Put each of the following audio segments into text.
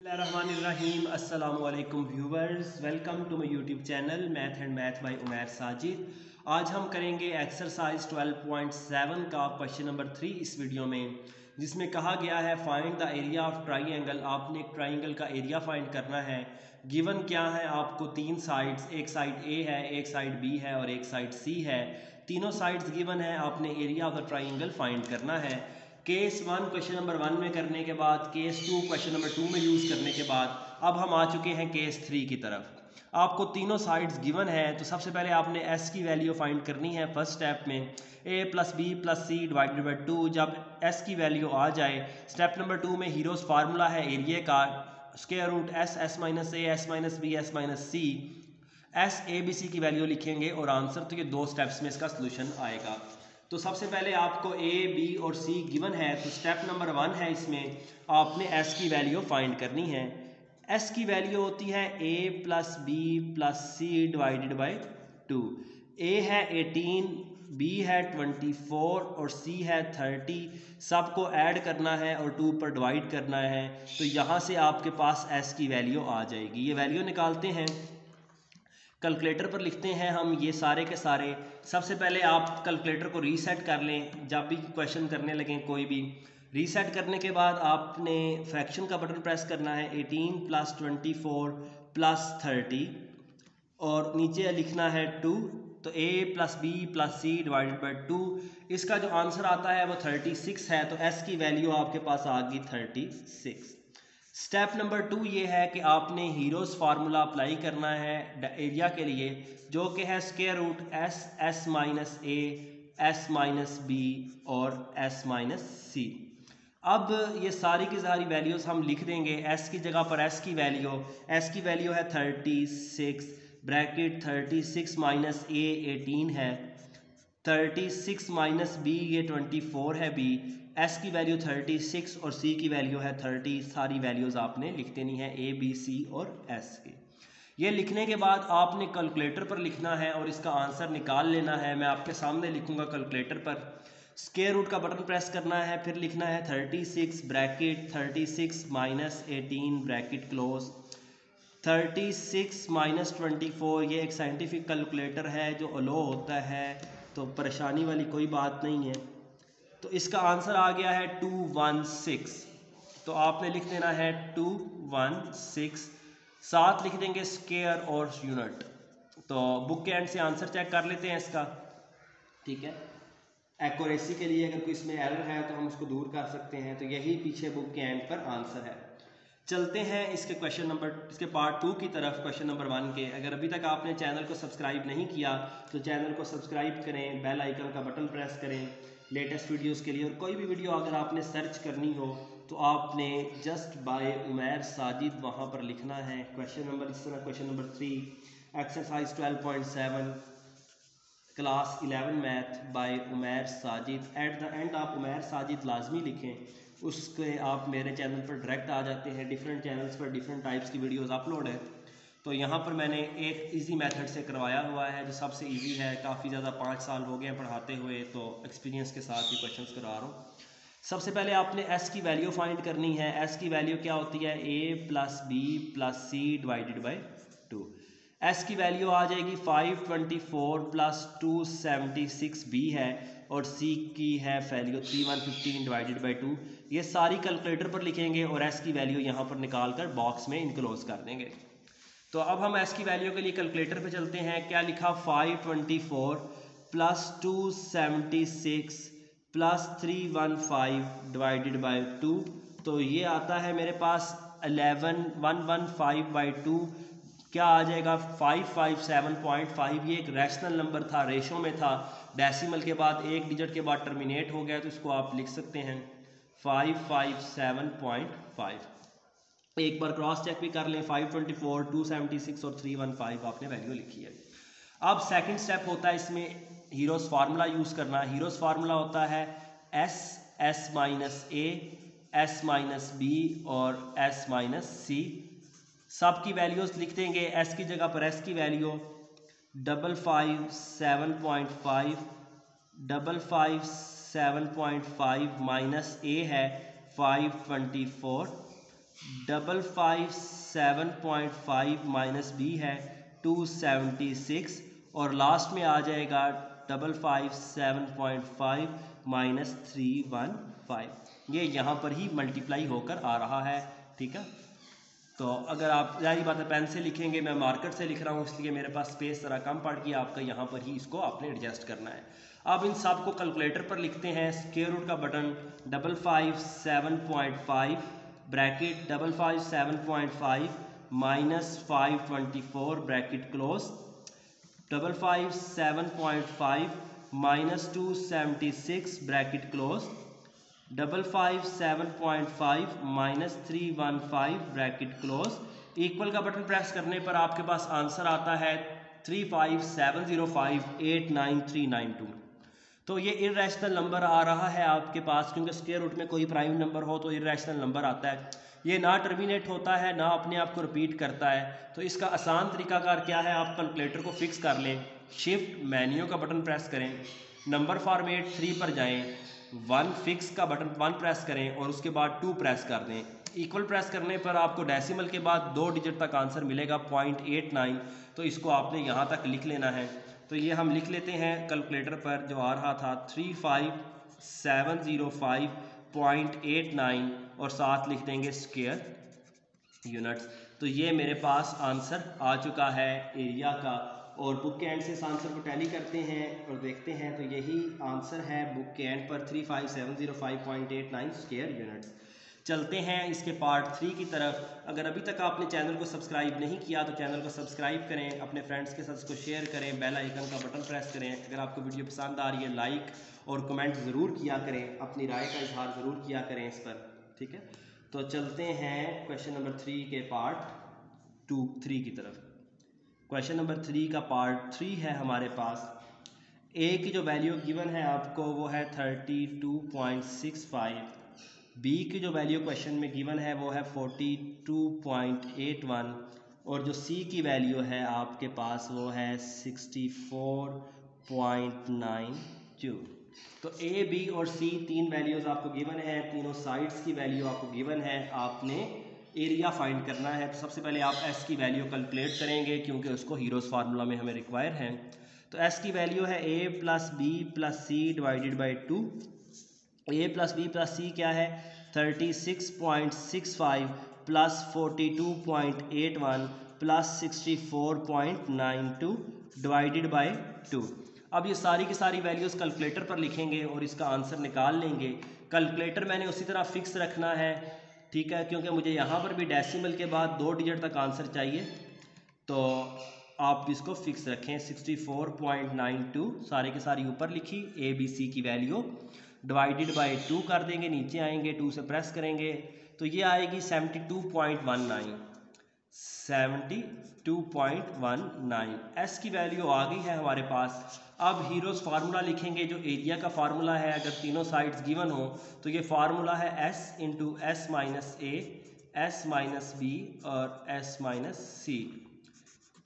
बिस्मिल्लाहिर्रहमानिर्रहीम। अस्सलामुअलैकुम viewers, welcome to my YouTube channel math and math by Umair Sajid. आज हम करेंगे एक्सरसाइज 12.7 का क्वेश्चन नंबर 3 इस वीडियो में, जिसमें कहा गया है find the area of triangle. आपने एक ट्राइंगल का एरिया फाइंड करना है। गिवन क्या है, आपको तीन साइड्स, एक साइड ए है, एक साइड बी है और एक साइड सी है। तीनों साइड्स गिवन है, आपने area of the triangle find करना है। केस 1 क्वेश्चन नंबर 1 में करने के बाद, केस 2 क्वेश्चन नंबर 2 में यूज़ करने के बाद, अब हम आ चुके हैं केस 3 की तरफ। आपको तीनों साइड्स गिवन है, तो सबसे पहले आपने एस की वैल्यू फाइंड करनी है। फर्स्ट स्टेप में a plus B plus C divided by 2। जब एस की वैल्यू आ जाए, स्टेप नंबर 2 में हीरोज फार्मूला है एरिया का, square root S minus A, S minus B, S minus C, S A B C की value लिखेंगे और आंसर, तो ये दो स्टेप्स में इसका सोल्यूशन आएगा। तो सबसे पहले आपको ए, बी और सी गिवन है, तो स्टेप नंबर 1 है, इसमें आपने एस की वैल्यू फाइंड करनी है। एस की वैल्यू होती है A plus B plus C divided by 2। A है 18, बी है 24 और सी है 30। सबको ऐड करना है और 2 पर डिवाइड करना है, तो यहाँ से आपके पास एस की वैल्यू आ जाएगी। ये वैल्यू निकालते हैं, कैलकुलेटर पर लिखते हैं हम ये सारे के सारे। सबसे पहले आप कैलकुलेटर को रीसेट कर लें, जब भी क्वेश्चन करने लगें कोई भी। रीसेट करने के बाद आपने फ्रैक्शन का बटन प्रेस करना है, 18 प्लस 24 प्लस 30 और नीचे लिखना है 2। तो a plus B plus C divided by 2, इसका जो आंसर आता है वो 36 है। तो s की वैल्यू आपके पास आ गई 36। स्टेप नंबर 2 ये है कि आपने हीरोज फार्मूला अप्लाई करना है एरिया के लिए, जो कि है square root S, S minus A, S minus B और एस माइनस सी। अब ये सारी की सारी वैल्यूज़ हम लिख देंगे। एस की जगह पर एस की वैल्यू है 36, ब्रैकेट 36 माइनस ए 18 है, 36 माइनस बी ये 24 है बी, एस की वैल्यू 36 और सी की वैल्यू है 30। सारी वैल्यूज़ आपने लिख देनी है, ए बी सी और एस के। ये लिखने के बाद आपने कैलकुलेटर पर लिखना है और इसका आंसर निकाल लेना है। मैं आपके सामने लिखूंगा कैलकुलेटर पर। स्क्वायर रूट का बटन प्रेस करना है, फिर लिखना है 36 bracket 36 minus 18 bracket close, 36 minus 24। ये एक साइंटिफिक कैलकुलेटर है जो अलो होता है, तो परेशानी वाली कोई बात नहीं है। तो इसका आंसर आ गया है 216। तो आपने लिख देना है 216, साथ लिख देंगे स्क्वायर और यूनिट। तो बुक के एंड से आंसर चेक कर लेते हैं इसका, ठीक है। एक्यूरेसी के लिए अगर कोई इसमें एरर है तो हम उसको दूर कर सकते हैं। तो यही पीछे बुक के एंड पर आंसर है। चलते हैं इसके इसके पार्ट 2 की तरफ, क्वेश्चन नंबर 1 के। अगर अभी तक आपने चैनल को सब्सक्राइब नहीं किया तो चैनल को सब्सक्राइब करें, बेल आइकन का बटन प्रेस करें लेटेस्ट वीडियोस के लिए। और कोई भी वीडियो अगर आपने सर्च करनी हो तो आपने जस्ट बाय उमैर साजिद वहाँ पर लिखना है। क्वेश्चन नंबर इस तरह, question number 3 exercise 12.7 class 11 math by Umair Sajid. At the end आप उमैर साजिद लाजमी लिखें, उसके आप मेरे चैनल पर डायरेक्ट आ जाते हैं। डिफरेंट चैनल्स पर डिफरेंट टाइप्स की वीडियोस अपलोड है। तो यहाँ पर मैंने एक इजी मेथड से करवाया हुआ है जो सबसे इजी है। काफ़ी ज़्यादा 5 साल हो गए हैं पढ़ाते हुए, तो एक्सपीरियंस के साथ ये क्वेश्चंस करा रहा हूँ। सबसे पहले आपने एस की वैल्यू फाइंड करनी है। एस की वैल्यू क्या होती है, A plus B plus C divided by 2। S की वैल्यू आ जाएगी 524 प्लस 276 बी है और सी की है वैल्यू 3115 डिवाइडेड बाई 2। ये सारी कैलकुलेटर पर लिखेंगे और एस की वैल्यू यहाँ पर निकाल कर बॉक्स में इनक्लोज कर देंगे। तो अब हम एस की वैल्यू के लिए कैलकुलेटर पे चलते हैं। क्या लिखा, 524 प्लस 276 प्लस 315 डिवाइडेड बाई 2। तो ये आता है मेरे पास 11115 बाई 2। क्या आ जाएगा, 557.5। ये एक रैशनल नंबर था, रेशो में था, डेसिमल के बाद एक डिजिट के बाद टर्मिनेट हो गया, तो इसको आप लिख सकते हैं 557.5। एक बार क्रॉस चेक भी कर लें, 524, 276 और 315 आपने वैल्यू लिखी है। अब सेकंड स्टेप होता है इसमें हीरोज फार्मूला यूज़ करना। हीरोज फार्मूला होता है S, S minus A, S minus B और एस माइनस सी। सब की वैल्यूज़ लिख देंगे। एस की जगह पर एस की वैल्यू 557.5, 557.5 माइनस ए है 524 557.5 माइनस बी है 276 और लास्ट में आ जाएगा 557.5 माइनस 315। ये यहाँ पर ही मल्टीप्लाई होकर आ रहा है। ठीक है, तो अगर आप जारी बात है पेन से लिखेंगे, मैं मार्कर से लिख रहा हूँ इसलिए मेरे पास स्पेस ज़रा कम पड़ गया, आपका यहाँ पर ही इसको आपने एडजस्ट करना है। अब इन सब को कैलकुलेटर पर लिखते हैं। स्क्वायर रूट का button 557.5 bracket 557.5 minus 524 bracket close 557.5 minus 276 bracket close 557.5 minus 315 bracket close equal का बटन प्रेस करने पर आपके पास आंसर आता है 3570589,392। तो ये इर्रेशनल नंबर आ रहा है आपके पास, क्योंकि स्क्वायर रूट में कोई प्राइम नंबर हो तो इर्रेशनल नंबर आता है। ये ना टर्मिनेट होता है ना अपने आप को रिपीट करता है। तो इसका आसान तरीकाकार क्या है, आप कैलकुलेटर को फिक्स कर लें, शिफ्ट मेन्यू का बटन प्रेस करें, नंबर फॉर्मेट 3 पर जाएं, 1 फिक्स का बटन 1 प्रेस करें और उसके बाद 2 प्रेस कर दें। इक्वल प्रेस करने पर आपको डेसिमल के बाद 2 डिजिट तक आंसर मिलेगा 0.89। तो इसको आपने यहाँ तक लिख लेना है। तो ये हम लिख लेते हैं कैलकुलेटर पर जो आ रहा था 35705.89 और साथ लिख देंगे स्क्वायर यूनिट्स। तो ये मेरे पास आंसर आ चुका है एरिया का। और बुक के एंड से इस आंसर को टैली करते हैं और देखते हैं, तो यही आंसर है बुक के एंड पर 35705.89 स्क्वायर यूनिट्स। चलते हैं इसके पार्ट 3 की तरफ। अगर अभी तक आपने चैनल को सब्सक्राइब नहीं किया तो चैनल को सब्सक्राइब करें, अपने फ्रेंड्स के साथ इसको शेयर करें, बेल आइकन का बटन प्रेस करें। अगर आपको वीडियो पसंद आ रही है लाइक और कमेंट ज़रूर किया करें, अपनी राय का इजहार ज़रूर किया करें इस पर। ठीक है, तो चलते हैं क्वेश्चन नंबर 3 के पार्ट 3 की तरफ। क्वेश्चन नंबर 3 का पार्ट 3 है हमारे पास। ए की जो वैल्यू गिवन है आपको वो है 32.65, बी की जो वैल्यू क्वेश्चन में गिवन है वो है 42.81 और जो सी की वैल्यू है आपके पास वो है 64.92। तो ए बी और सी तीन वैल्यूज़ आपको गिवन है, तीनों साइड्स की वैल्यू आपको गिवन है। आपने एरिया फाइंड करना है। तो सबसे पहले आप एस की वैल्यू कैलकुलेट करेंगे क्योंकि उसको हीरोज़ फार्मूला में हमें रिक्वायर है। तो एस की वैल्यू है A plus B plus C divided by 2। A plus B plus C क्या है 36.65 प्लस 42.81 प्लस 64.92 डिवाइडेड बाय 2। अब ये सारी की सारी वैल्यूज़ कैलकुलेटर पर लिखेंगे और इसका आंसर निकाल लेंगे। कैलकुलेटर मैंने उसी तरह फिक्स रखना है, ठीक है, क्योंकि मुझे यहाँ पर भी डेसिमल के बाद 2 डिजिट तक आंसर चाहिए। तो आप इसको फिक्स रखें 64.92 सारे के सारी ऊपर लिखी, ए बी सी की वैल्यू डिवाइडेड बाय 2 कर देंगे, नीचे आएंगे 2 से प्रेस करेंगे तो ये आएगी 72.19। 72.19 एस की वैल्यू आ गई है हमारे पास। अब हीरोज़ फार्मूला लिखेंगे जो एरिया का फार्मूला है। अगर तीनों साइड्स गिवन हो तो ये फार्मूला है S into S minus A, S minus B और एस माइनस सी।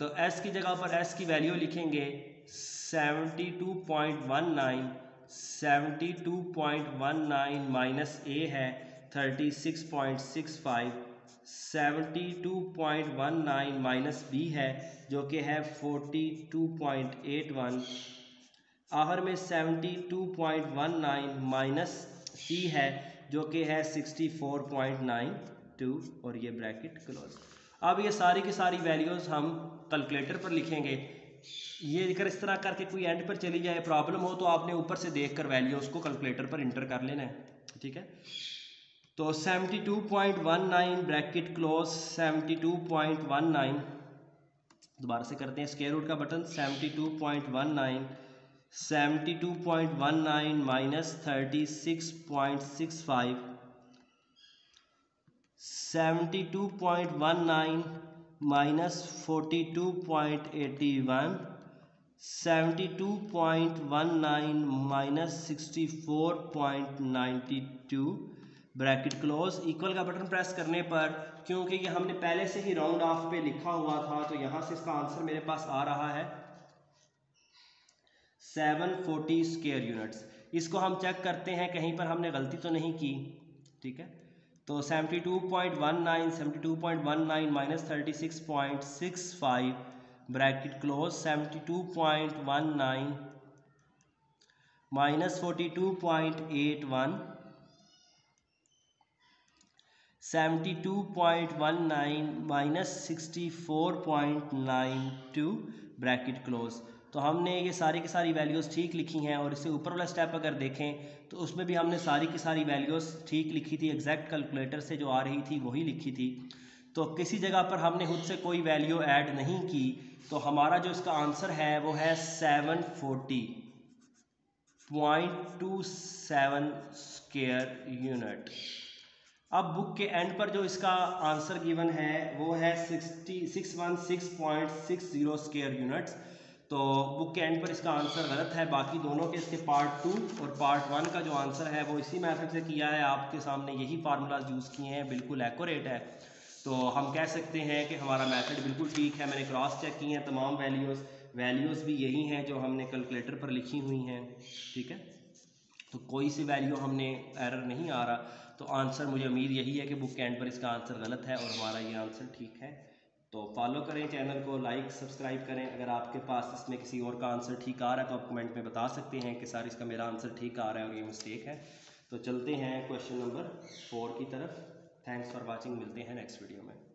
तो एस की जगह पर एस की वैल्यू लिखेंगे 72.19, 72.19 माइनस ए है 36.65, 72.19 माइनस बी है जो कि है 42.81, आखिर में 72.19 माइनस सी है जो कि है 64.92 और ये ब्रैकेट क्लोज। अब ये सारी की सारी वैल्यूज़ हम कैलकुलेटर पर लिखेंगे। ये अगर इस तरह करके कोई एंड पर चली जाए प्रॉब्लम हो तो आपने ऊपर से देखकर वैल्यूज़ को कैलकुलेटर पर इंटर कर लेना है। ठीक है, तो 72.19 ब्रैकेट क्लोज 72.19, दोबारा से करते हैं स्क्वायर रूट का button 72.19, 72.19 minus 36.65, 72.19 minus 42.81, 72.19 minus 64.92 bracket close. Equal का बटन प्रेस करने पर, क्योंकि ये हमने पहले से ही राउंड ऑफ पे लिखा हुआ था, तो यहाँ से इसका आंसर मेरे पास आ रहा है 740 स्क्वायर यूनिट्स। इसको हम चेक करते हैं कहीं पर हमने गलती तो नहीं की। ठीक है, तो 72.19 minus 36.65 bracket close, 72.19 minus 42.81, 72.19 minus 64.92 bracket close. तो हमने ये सारी की सारी वैल्यूज़ ठीक लिखी हैं, और इससे ऊपर वाला स्टेप अगर देखें तो उसमें भी हमने सारी की सारी वैल्यूज़ ठीक लिखी थी, एग्जैक्ट कैलकुलेटर से जो आ रही थी वही लिखी थी। तो किसी जगह पर हमने खुद से कोई वैल्यू ऐड नहीं की, तो हमारा जो इसका आंसर है वो है 740.27 स्क्वायर यूनिट। अब बुक के एंड पर जो इसका आंसर गिवन है वो है 616.60 स्क्वायर यूनिट्स। तो बुक के एंड पर इसका आंसर गलत है। बाकी दोनों के इसके पार्ट 2 और पार्ट 1 का जो आंसर है वो इसी मेथड से किया है, आपके सामने यही फार्मूलाज यूज़ किए हैं, बिल्कुल एक्यूरेट है। तो हम कह सकते हैं कि हमारा मेथड बिल्कुल ठीक है। मैंने क्रॉस चेक की हैं तमाम वैल्यूज़ भी यही हैं जो हमने कैलकुलेटर पर लिखी हुई हैं, ठीक है। तो कोई सी वैल्यू हमने एरर नहीं आ रहा। तो आंसर मुझे उम्मीद यही है कि बुक के एंड पर इसका आंसर गलत है और हमारा ये आंसर ठीक है। तो फॉलो करें चैनल को, लाइक सब्सक्राइब करें। अगर आपके पास इसमें किसी और का आंसर ठीक आ रहा है तो आप कमेंट में बता सकते हैं कि सर इसका मेरा आंसर ठीक आ रहा है और ये मिस्टेक है। तो चलते हैं क्वेश्चन नंबर 4 की तरफ। थैंक्स फॉर वॉचिंग, मिलते हैं नेक्स्ट वीडियो में।